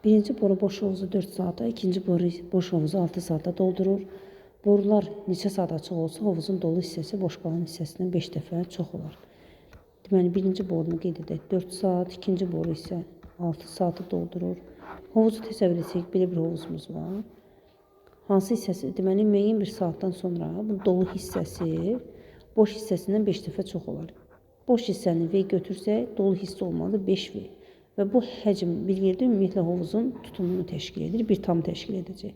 Birinci boru boş hovuzu 4 saata, ikinci boru boş hovuzu 6 saata doldurur. Borular neçə saat açıq olsa, hovuzun dolu hissəsi boş qalan hissəsindən 5 dəfə çox olar. Deməli, birinci borunu qeyd edək 4 saat, ikinci boru isə 6 saatı doldurur. Hovuzu təsəvvür etsək, belə bir hovuzumuz var. Hansı hissəsi? Deməli, müəyyən bir saatdan sonra bu dolu hissəsi boş hissəsindən 5 dəfə çox olar. Boş hissəni V götürsək, dolu hissə olmalı 5V. Və bu həcm bir yerdə ümumiyyətlə hovuzun tutumunu təşkil edir, bir tam təşkil edəcək.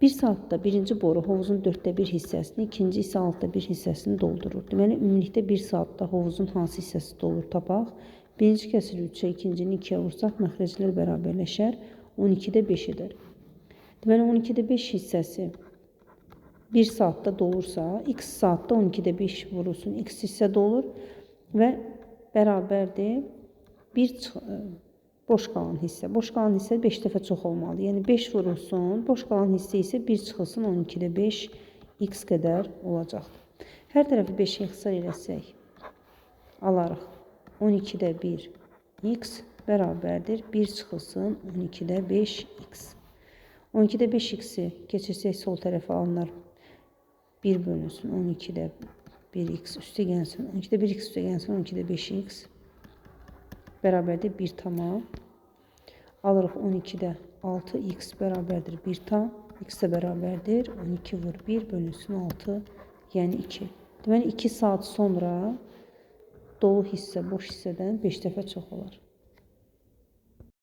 Bir saatda birinci boru hovuzun 1/4 hissəsini, ikinci isə 1/6 hissəsini doldurur. Deməli, ümumilikdə bir saatda hovuzun hansı hissəsi dolur tapaq. Birinci kəsir 3-ə, ikincini 2-yə vursaq, məxrəclər bərabərləşər, 12-də 5 edər. Deməli, 12-də 5 hissəsi bir saatda dolursa, x saatda 12-də 5 vurulsun, x hissə dolur və bərabərdir. Boş qalan hissə. Boş qalan hissə 5 dəfə çox olmalı. Yəni 5 vurulsun, boş qalan hissə isə 1 çıxılsın, 12-də 5 x qədər olacaqdır. Hər tərəfi 5-ə ixtisar eləsək, alarıq 12-də 1 x bərabərdir 1 çıxılsın, 12-də 5 x. 12-də 5 x-i keçirsək sol tərəfə alınır. 1 bölünsün, 12-də 1 x üstə gəlsin, 12-də 1 x üstə gəlsin, 12-də 5 x. Bərabərdir 1 tamam. Alırıq 12-də 6x bərabərdir 1 tam. X də bərabərdir 12 vur 1 bölünsün 6, yəni 2. Deməli 2 saat sonra dolu hissə boş hissədən 5 dəfə çox olar.